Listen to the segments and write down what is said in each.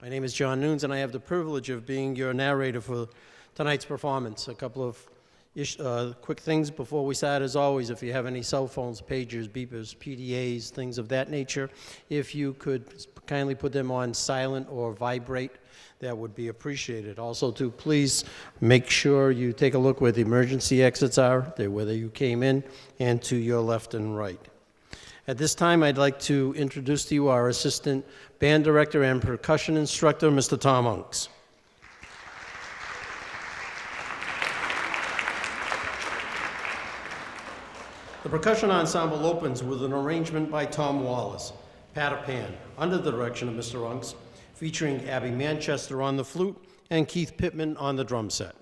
My name is John Nunes, and I have the privilege of being your narrator for tonight's performance. A couple of quick things before we start. As always, if you have any cell phones, pagers, beepers, PDAs, things of that nature, if you could kindly put them on silent or vibrate, that would be appreciated. Also, to please make sure you take a look where the emergency exits are, whether you came in, and to your left and right. At this time, I'd like to introduce to you our Assistant Band Director and Percussion Instructor, Mr. Tom Unks. The percussion ensemble opens with an arrangement by Tom Wallace, Pat-a-Pan, under the direction of Mr. Unks, featuring Abby Manchester on the flute and Keith Pittman on the drum set.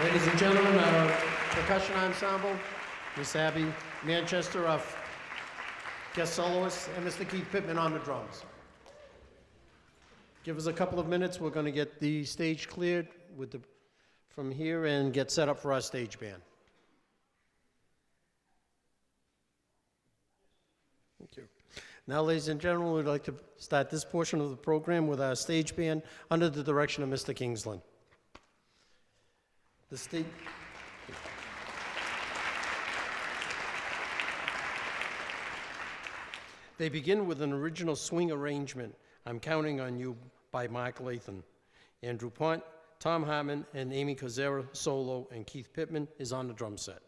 Ladies and gentlemen, our percussion ensemble, Miss Abby Manchester, our guest soloist, and Mr. Keith Pittman on the drums. Give us a couple of minutes. We're going to get the stage cleared from here and get set up for our stage band. Thank you. Now, ladies and gentlemen, we'd like to start this portion of the program with our stage band under the direction of Mr. Kingsland. The state. They begin with an original swing arrangement, "I'm Counting on You" by Mark Lathan. Andrew Pont, Tom Hartman, and Amy Kozera solo, and Keith Pittman is on the drum set.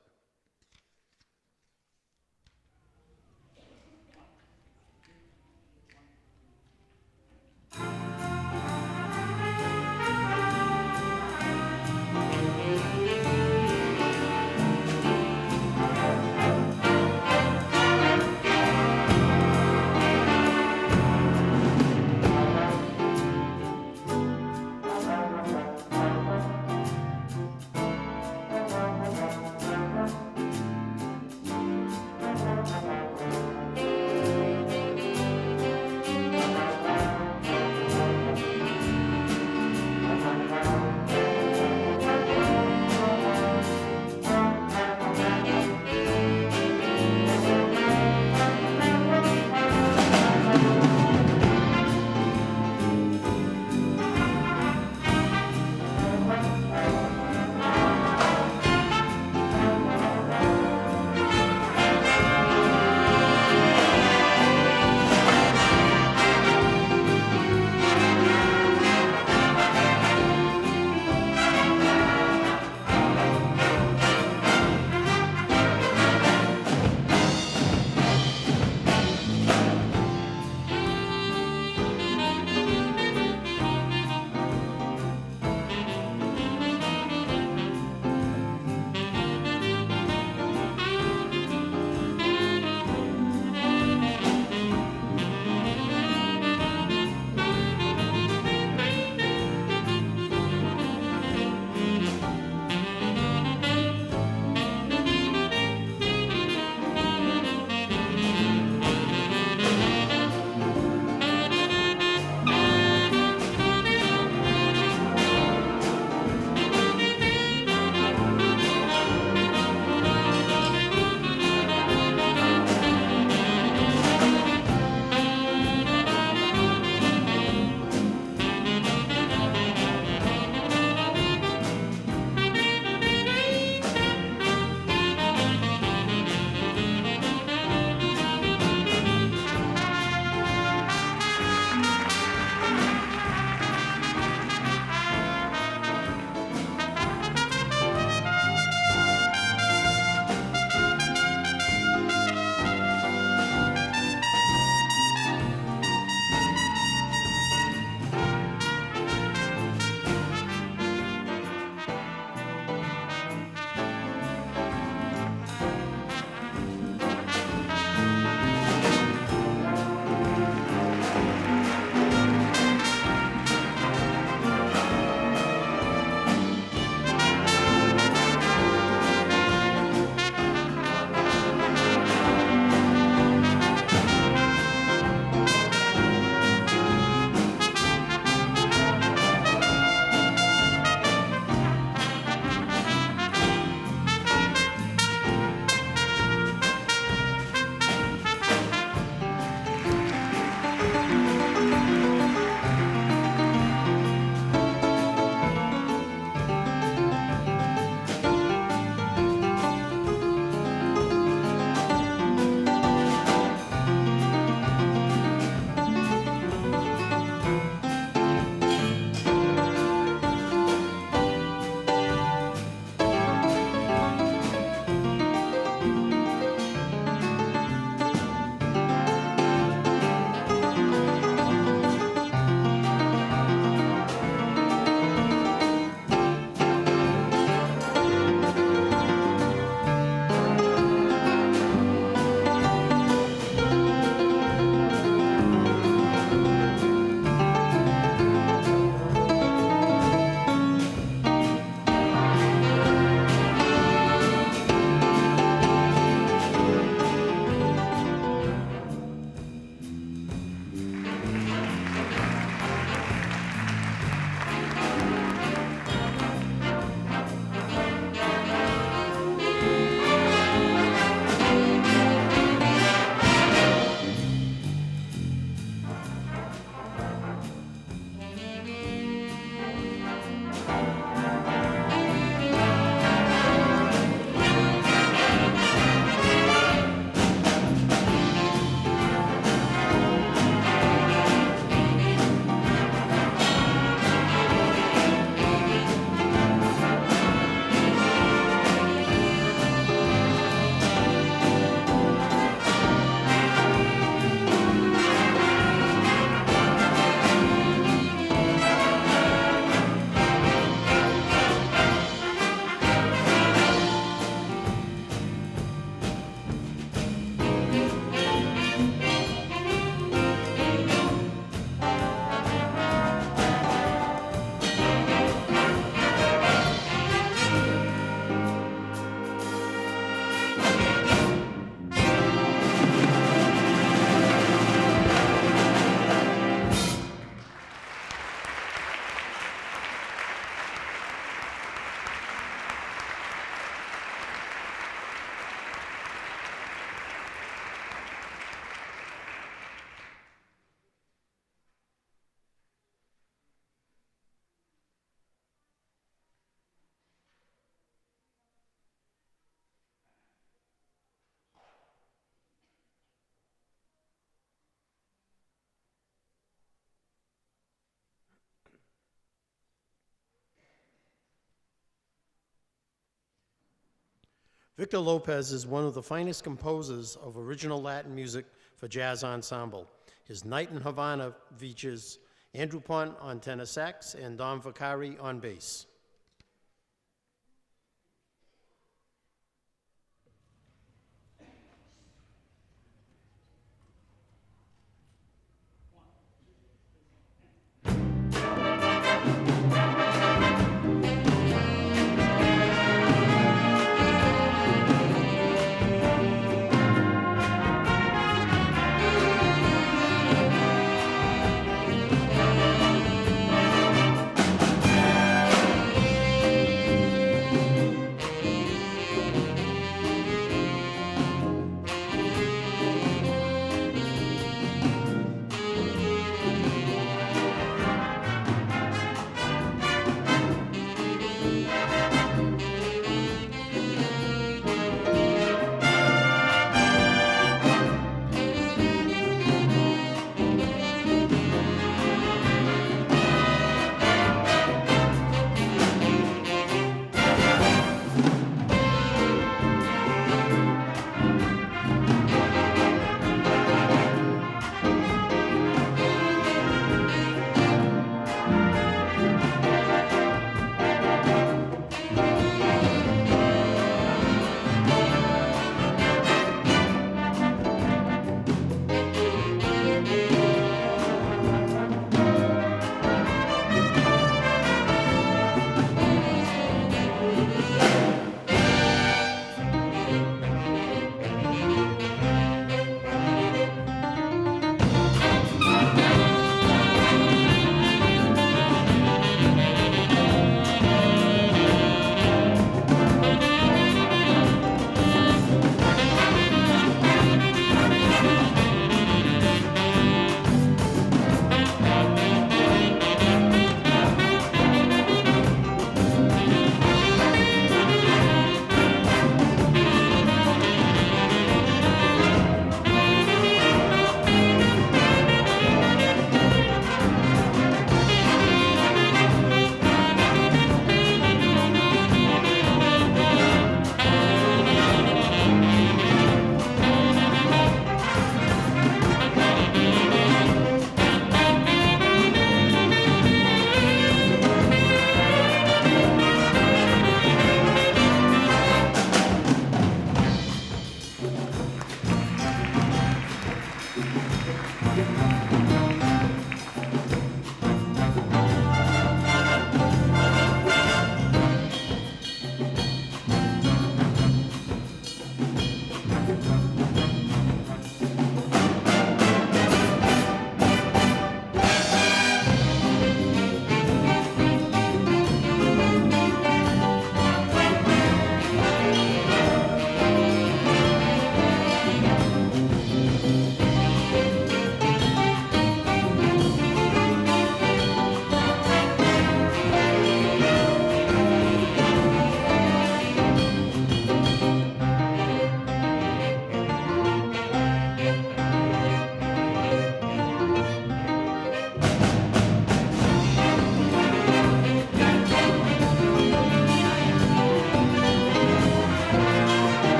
Victor Lopez is one of the finest composers of original Latin music for jazz ensemble. His Night in Havana features Andrew Pont on tenor sax and Don Vaccari on bass.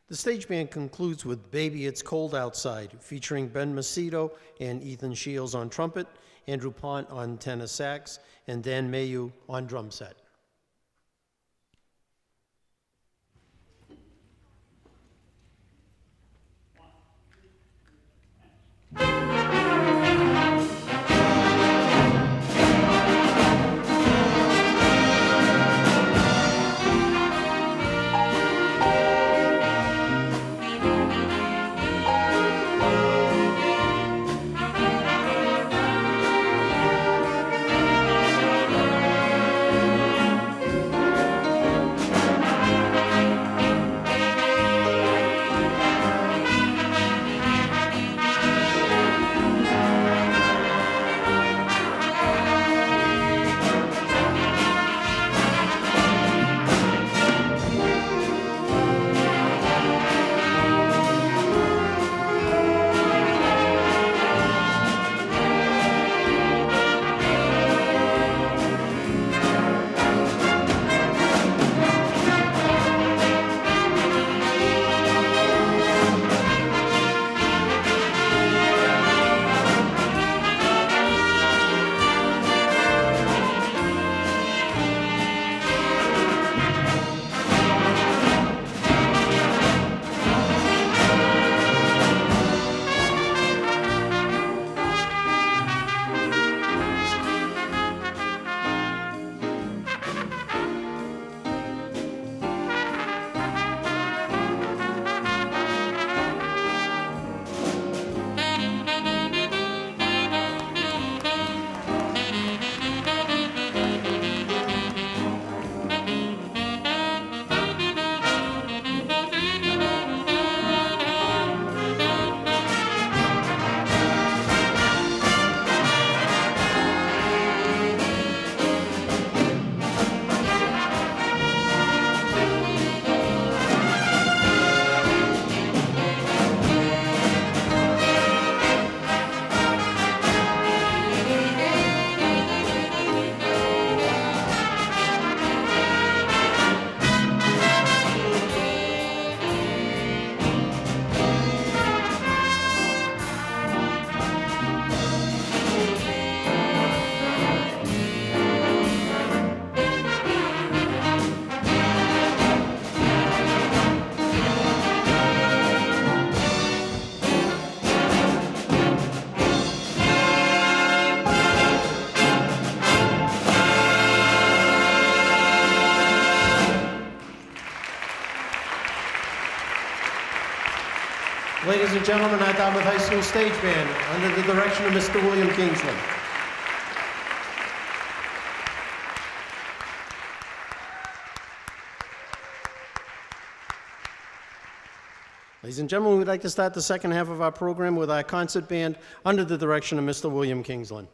The stage band concludes with Baby It's Cold Outside, featuring Ben Macedo and Ethan Shields on trumpet, Andrew Pont on tenor sax, and Dan Mayu on drum set. Ladies and gentlemen, our Dartmouth High School Stage Band, under the direction of Mr. William Kingsley. Ladies and gentlemen, we'd like to start the second half of our program with our concert band under the direction of Mr. William Kingsley.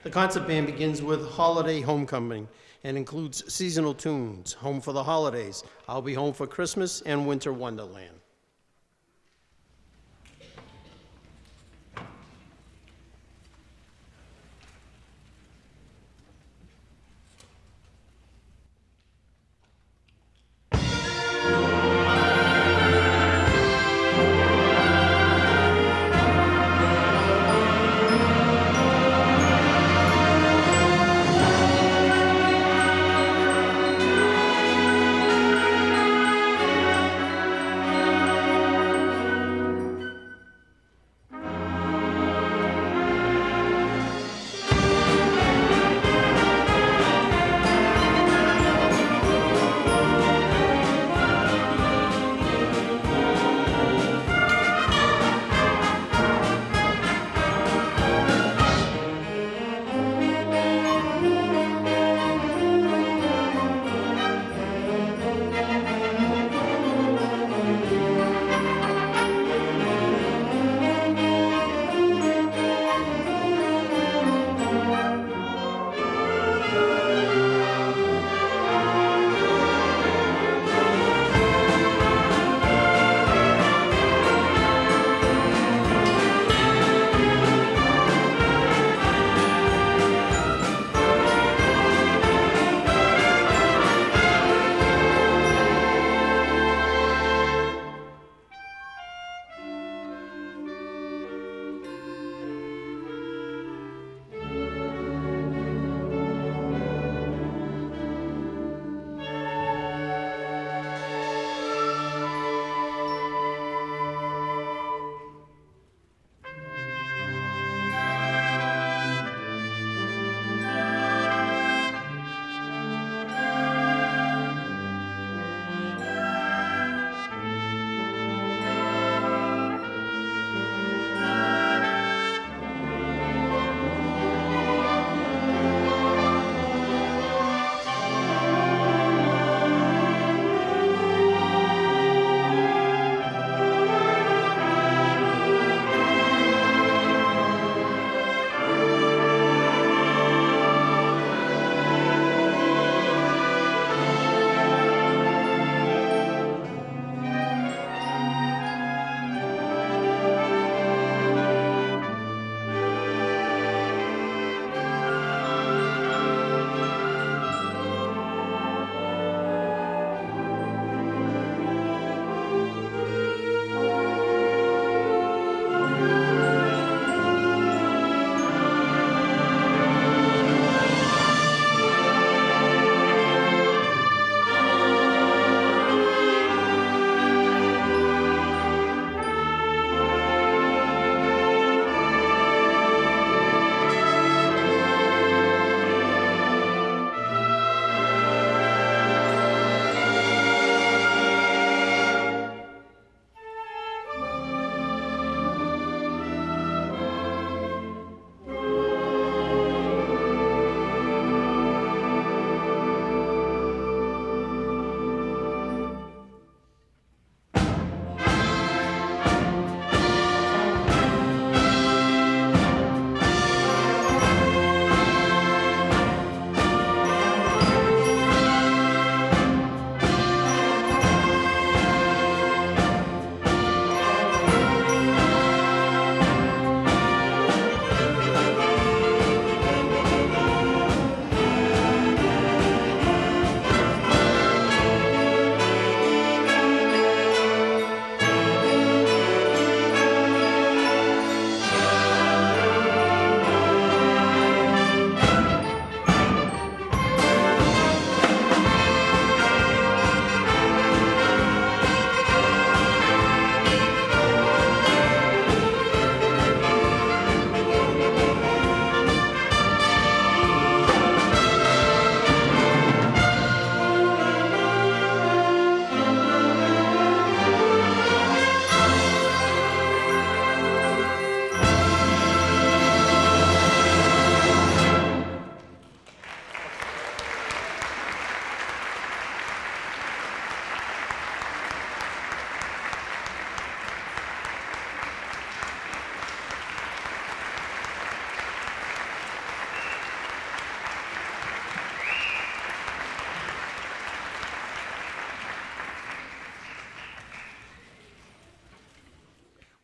The concert band begins with Holiday Homecoming and includes seasonal tunes, Home for the Holidays, I'll Be Home for Christmas, and Winter Wonderland.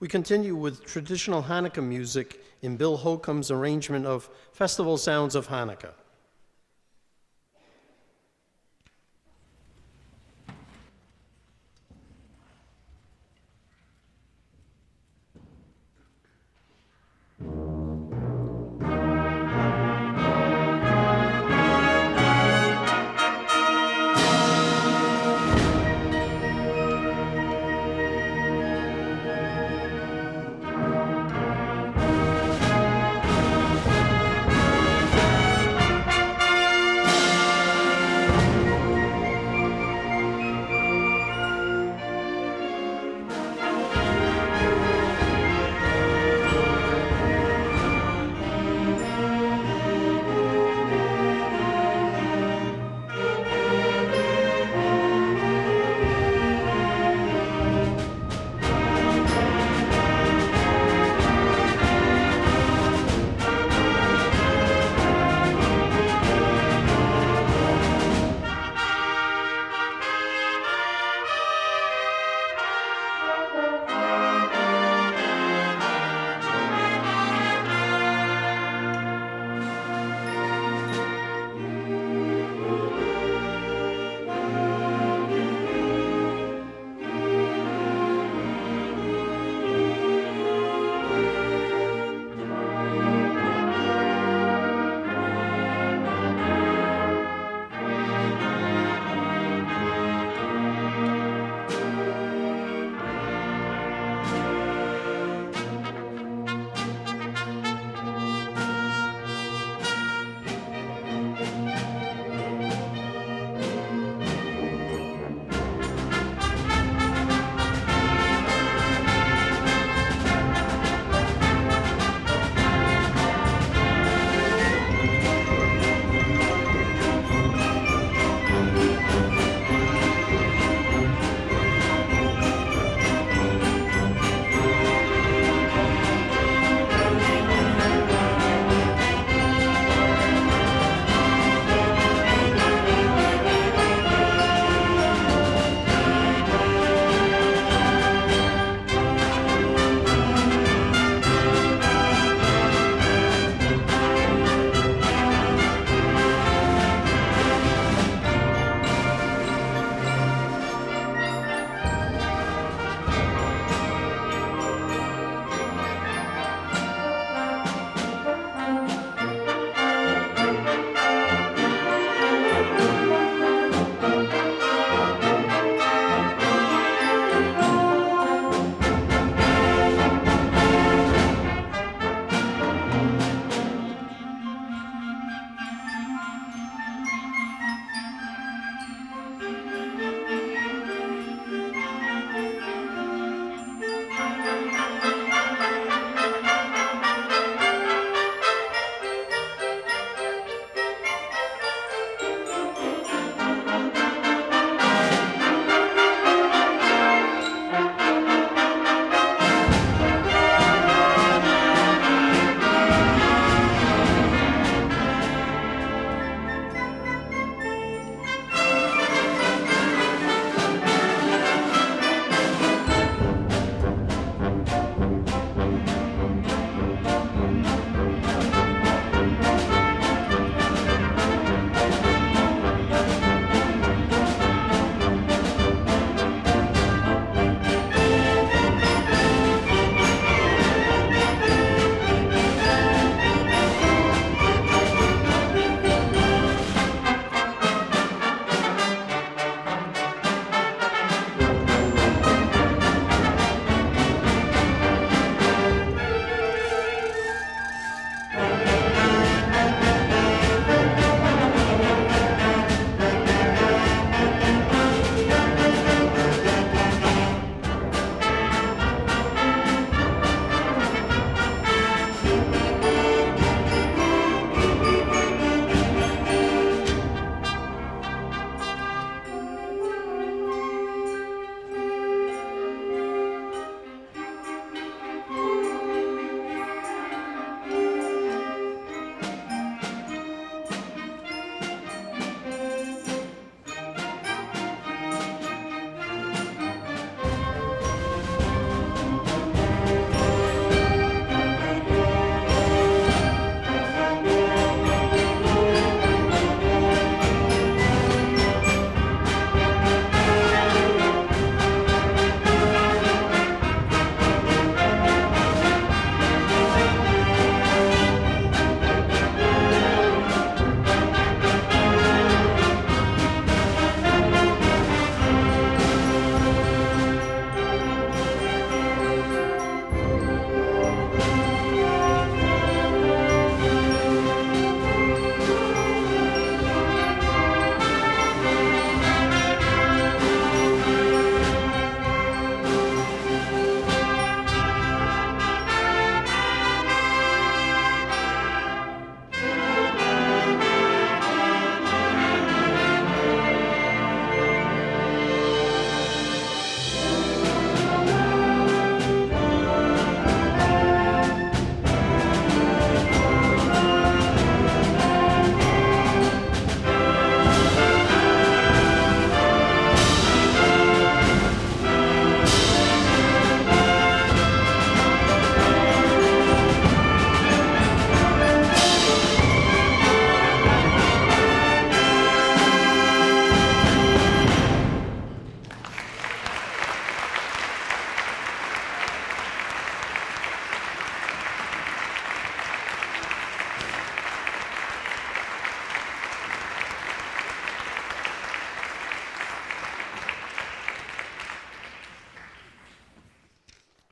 We continue with traditional Hanukkah music in Bill Holcomb's arrangement of Festival Sounds of Hanukkah.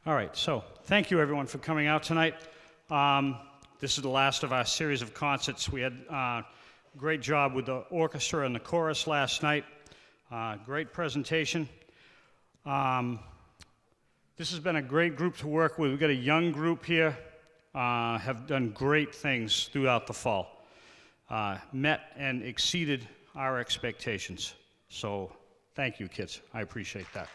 All right, so thank you everyone for coming out tonight. This is the last of our series of concerts. We had a great job with the orchestra and the chorus last night. Great presentation. This has been a great group to work with. We've got a young group here, have done great things throughout the fall. Met and exceeded our expectations. So thank you, kids. I appreciate that.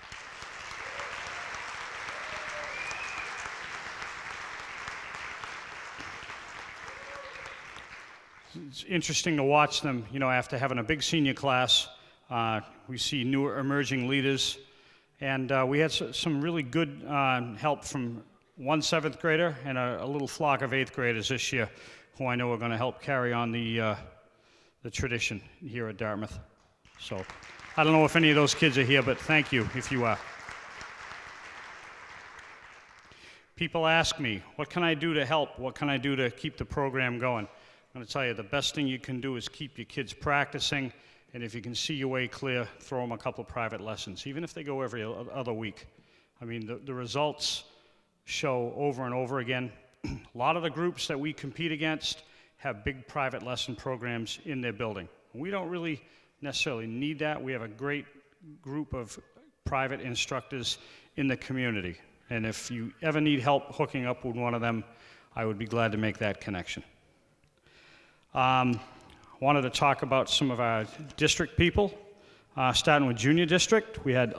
It's interesting to watch them, you know, after having a big senior class. We see newer emerging leaders, and we had some really good help from one 7th grader and a little flock of 8th graders this year, who I know are going to help carry on the tradition here at Dartmouth. So I don't know if any of those kids are here, but thank you if you are. People ask me, what can I do to help? What can I do to keep the program going? I'm going to tell you, the best thing you can do is keep your kids practicing, and if you can see your way clear, throw them a couple of private lessons, even if they go every other week. I mean, the results show over and over again. A lot of the groups that we compete against have big private lesson programs in their building. We don't really necessarily need that. We have a great group of private instructors in the community, and if you ever need help hooking up with one of them, I would be glad to make that connection. Wanted to talk about some of our district people, starting with junior district. We had,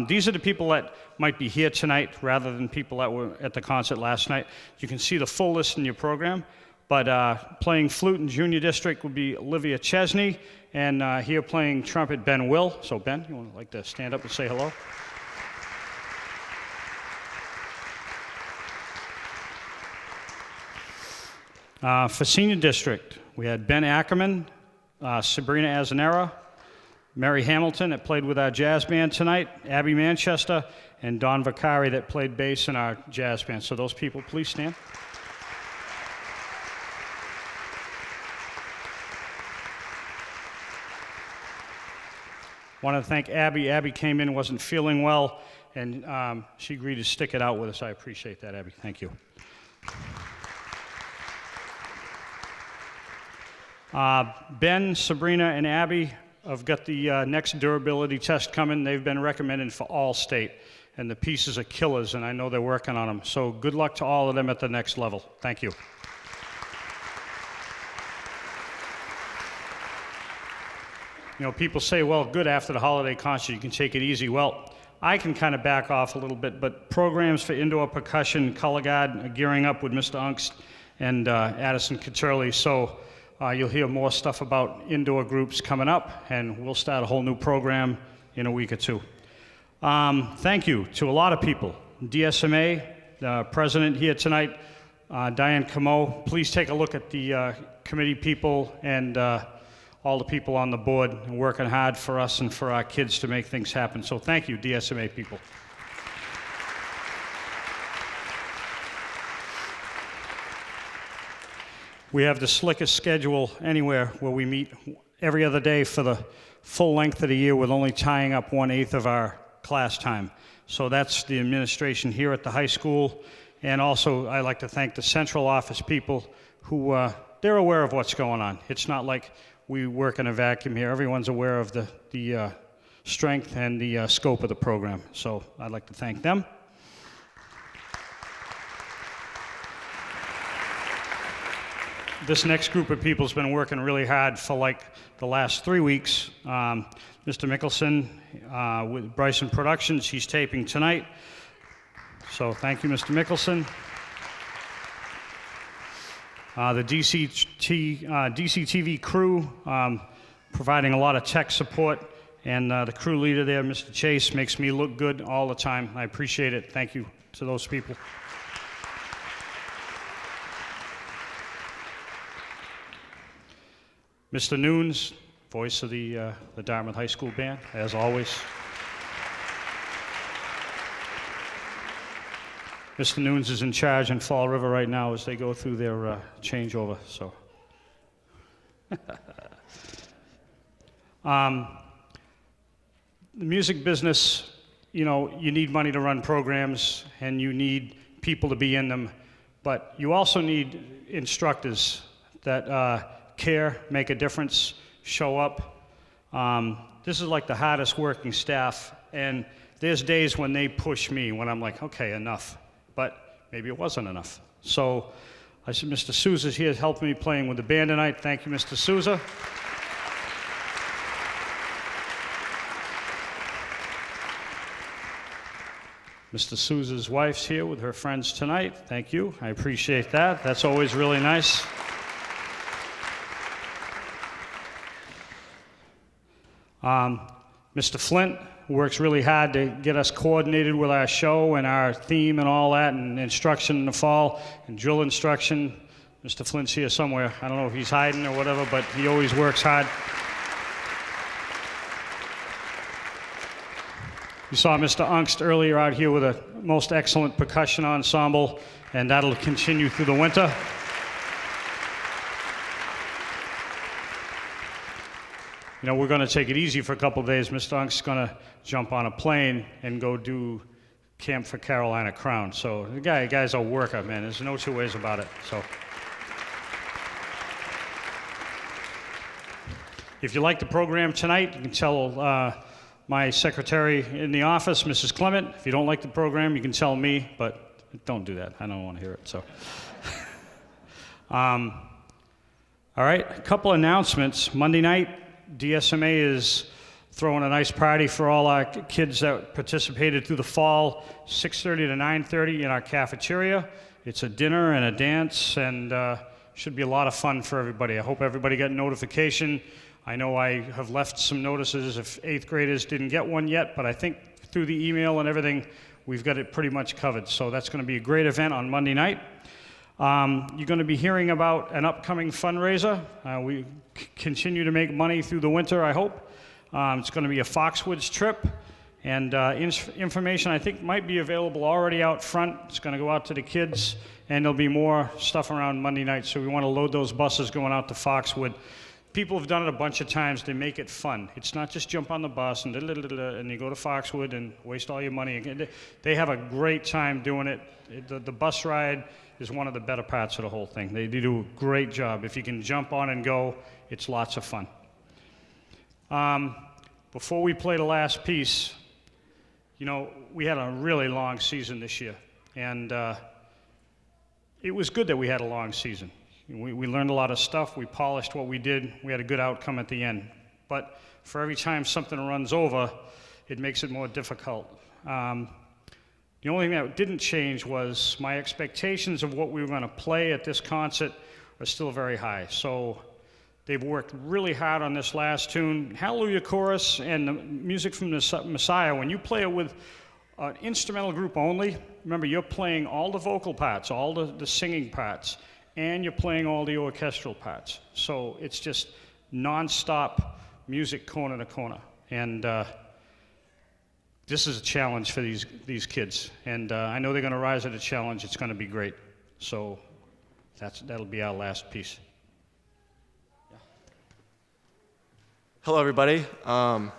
these are the people that might be here tonight rather than people that were at the concert last night. You can see the full list in your program, but playing flute in junior district would be Olivia Chesney, and here playing trumpet, Ben Will. So Ben, you want to like to stand up and say hello? For senior district, we had Ben Ackerman, Sabrina Azanera, Mary Hamilton that played with our jazz band tonight, Abby Manchester, and Don Vicari that played bass in our jazz band. So those people, please stand. Want to thank Abby. Abby came in, wasn't feeling well, and she agreed to stick it out with us. I appreciate that, Abby. Thank you. Ben, Sabrina, and Abby have got the next durability test coming. They've been recommended for all state, and the pieces are killers, and I know they're working on them. So good luck to all of them at the next level. Thank you. You know, people say, well, good, after the holiday concert, you can take it easy. Well, I can kind of back off a little bit, but programs for indoor percussion, color guard, are gearing up with Mr. Ungst and Addison Caturley. So you'll hear more stuff about indoor groups coming up, and we'll start a whole new program in a week or two. Thank you to a lot of people. DSMA, the president here tonight, Diane Camo. Please take a look at the committee people and all the people on the board working hard for us and for our kids to make things happen. So thank you, DSMA people. We have the slickest schedule anywhere, where we meet every other day for the full length of the year with only tying up 1/8 of our class time. So that's the administration here at the high school. And also I'd like to thank the central office people who, they're aware of what's going on. It's not like we work in a vacuum here. Everyone's aware of the strength and the scope of the program. So I'd like to thank them. This next group of people has been working really hard for like the last 3 weeks. Mr. Mickelson with Bryson Productions, he's taping tonight. So thank you, Mr. Mickelson. The DCTV crew, providing a lot of tech support, and the crew leader there, Mr. Chase, makes me look good all the time. I appreciate it. Thank you to those people. Mr. Nunes, voice of the Dartmouth High School Band, as always. Mr. Nunes is in charge in Fall River right now as they go through their changeover. So, the music business you know, you need money to run programs and you need people to be in them, but you also need instructors that care, make a difference, show up. This is like the hardest working staff, and there's days when they push me when I'm like, okay, enough, but maybe it wasn't enough. So I said, Mr. Souza's here helping me playing with the band tonight. Thank you, Mr. Souza. Mr. Souza's wife's here with her friends tonight. Thank you. I appreciate that. That's always really nice. Mr. Flint works really hard to get us coordinated with our show and our theme and all that, and instruction in the fall, and drill instruction. Mr. Flint's here somewhere. I don't know if he's hiding or whatever, but he always works hard. You saw Mr. Ungst earlier out here with a most excellent percussion ensemble, and that'll continue through the winter. You know, we're going to take it easy for a couple of days. Mr. Ungst's going to jump on a plane and go do Camp for Carolina Crown. So the guy's a worker, man. There's no two ways about it. So if you like the program tonight, you can tell my secretary in the office, Mrs. Clement. If you don't like the program, you can tell me, but don't do that. I don't want to hear it. So, all right, a couple announcements. Monday night, DSMA is throwing a nice party for all our kids that participated through the fall, 6:30 to 9:30 in our cafeteria. It's a dinner and a dance, and should be a lot of fun for everybody. I hope everybody got a notification. I know I have left some notices if 8th graders didn't get one yet, but I think through the email and everything, we've got it pretty much covered. So that's going to be a great event on Monday night. You're going to be hearing about an upcoming fundraiser. We continue to make money through the winter, I hope. It's going to be a Foxwoods trip, and information I think might be available already out front. It's going to go out to the kids, and there'll be more stuff around Monday night, so we want to load those buses going out to Foxwood. People have done it a bunch of times. They make it fun. It's not just jump on the bus and you go to Foxwood and waste all your money. They have a great time doing it. The bus ride is one of the better parts of the whole thing. They do a great job. If you can jump on and go, it's lots of fun. Before we play the last piece, you know, we had a really long season this year, and it was good that we had a long season. We learned a lot of stuff. We polished what we did. We had a good outcome at the end. But for every time something runs over, it makes it more difficult. The only thing that didn't change was my expectations of what we were going to play at this concert are still very high. So they've worked really hard on this last tune. Hallelujah Chorus and the music from the Messiah, when you play it with an instrumental group only, remember you're playing all the vocal parts, all the singing parts, and you're playing all the orchestral parts. So it's just non-stop music corner to corner. And this is a challenge for these kids. And I know they're going to rise to the challenge. It's going to be great. So that'll be our last piece. Hello, everybody. Hi.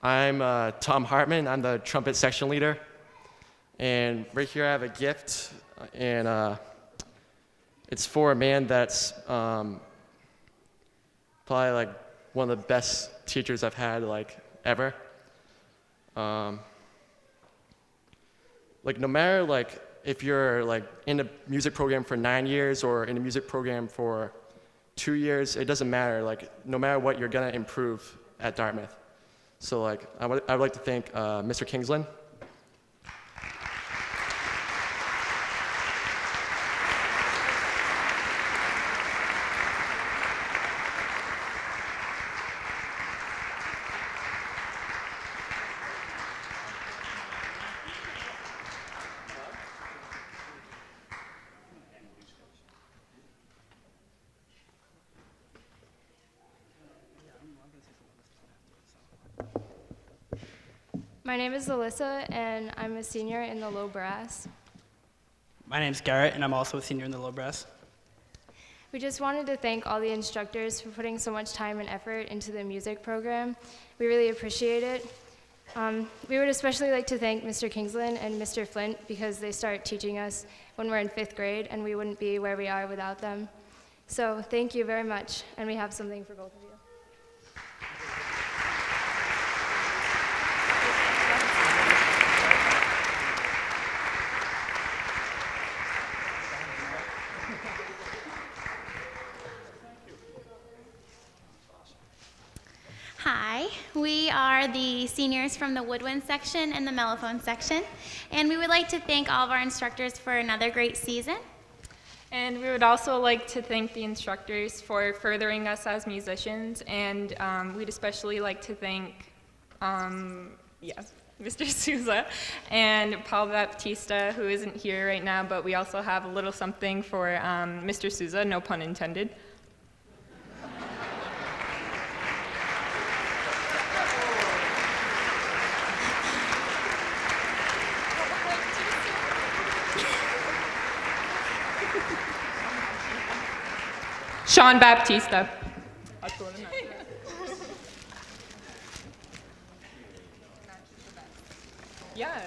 I'm Tom Hartman. I'm the trumpet section leader. And right here I have a gift, and it's for a man that's probably like one of the best teachers I've had like ever. Like no matter like if you're like in a music program for 9 years or in a music program for 2 years, it doesn't matter. Like no matter what, you're gonna improve at Dartmouth. So like I would like to thank Mr. Kingsland. My name is Alyssa, and I'm a senior in the low brass. My name's Garrett, and I'm also a senior in the low brass. We just wanted to thank all the instructors for putting so much time and effort into the music program. We really appreciate it. We would especially like to thank Mr. Kingsland and Mr. Flint because they start teaching us when we're in 5th grade, and we wouldn't be where we are without them. So thank you very much, and we have something for both of you. Hi, we are the seniors from the woodwind section and the mellophone section, and we would like to thank all of our instructors for another great season. And we would also like to thank the instructors for furthering us as musicians, and we'd especially like to thank, Mr. Souza and Paul Baptista, who isn't here right now, but we also have a little something for Mr. Souza, no pun intended. Sean Baptista. Yeah,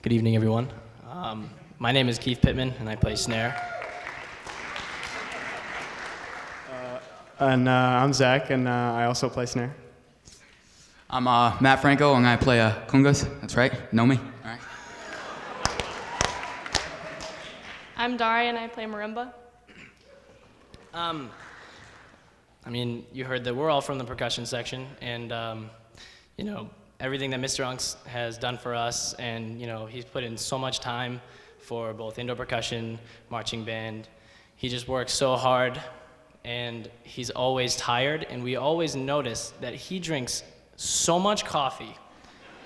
Good evening, everyone. My name is Keith Pittman, and I play snare. I'm Zach, and I also play snare. I'm Matt Franco, and I play congas. That's right. Know me? All right. I'm Dari, and I play marimba. I mean, you heard that we're all from the percussion section, and you know, everything that Mr. Unks has done for us, and you know, he's put in so much time for both indoor percussion, marching band. He just works so hard, and he's always tired, and we always notice that he drinks so much coffee.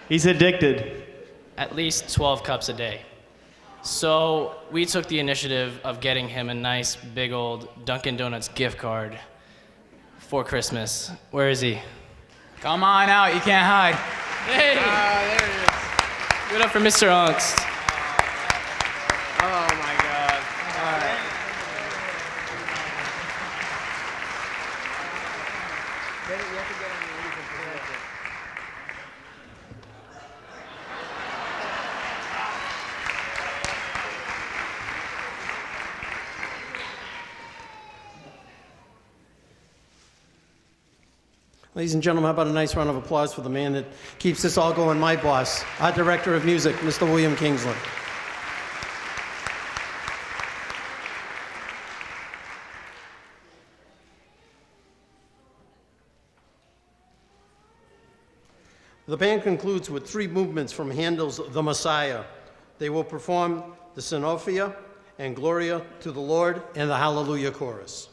He's addicted. At least 12 cups a day. So we took the initiative of getting him a nice big old Dunkin' Donuts gift card for Christmas. Where is he? Come on out. You can't hide. Hey! There he is. Give it up for Mr. Unks. Oh my God. All right. Ladies and gentlemen, how about a nice round of applause for the man that keeps this all going, my boss, our Director of Music, Mr. William Kingsland. The band concludes with 3 movements from Handel's The Messiah. They will perform the Synophia and Gloria to the Lord and the Hallelujah Chorus.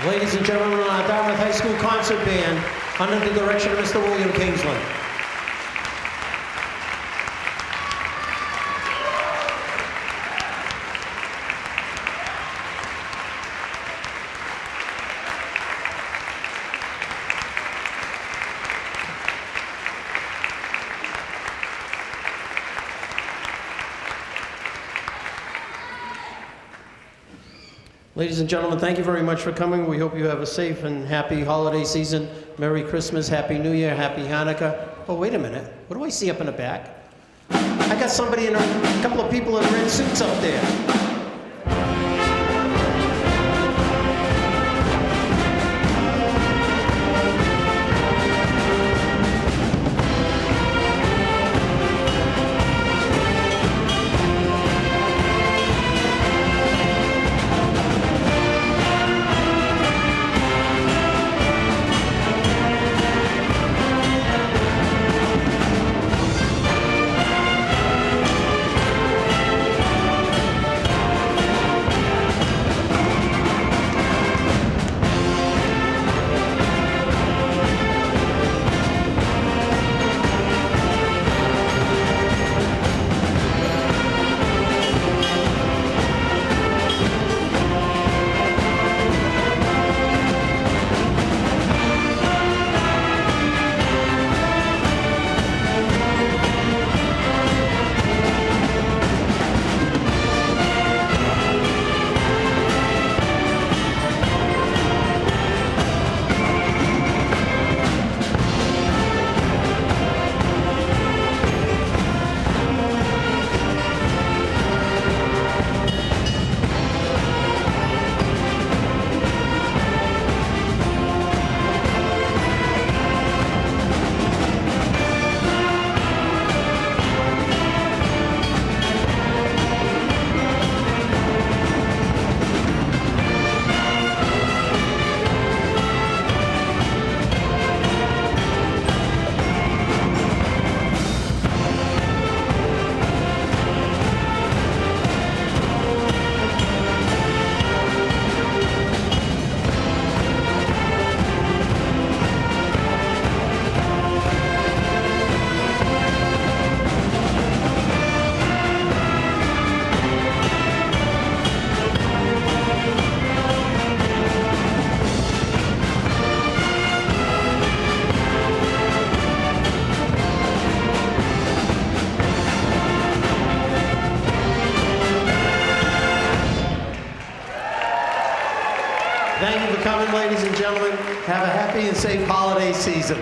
Ladies and gentlemen, our Dartmouth High School Concert Band, under the direction of Mr. William Kingsland. Ladies and gentlemen, thank you very much for coming. We hope you have a safe and happy holiday season. Merry Christmas, Happy New Year, Happy Hanukkah. Oh, wait a minute. What do I see up in the back? I got somebody in a couple of people in red suits up there. Thank you for coming, ladies and gentlemen. Have a happy and safe holiday season.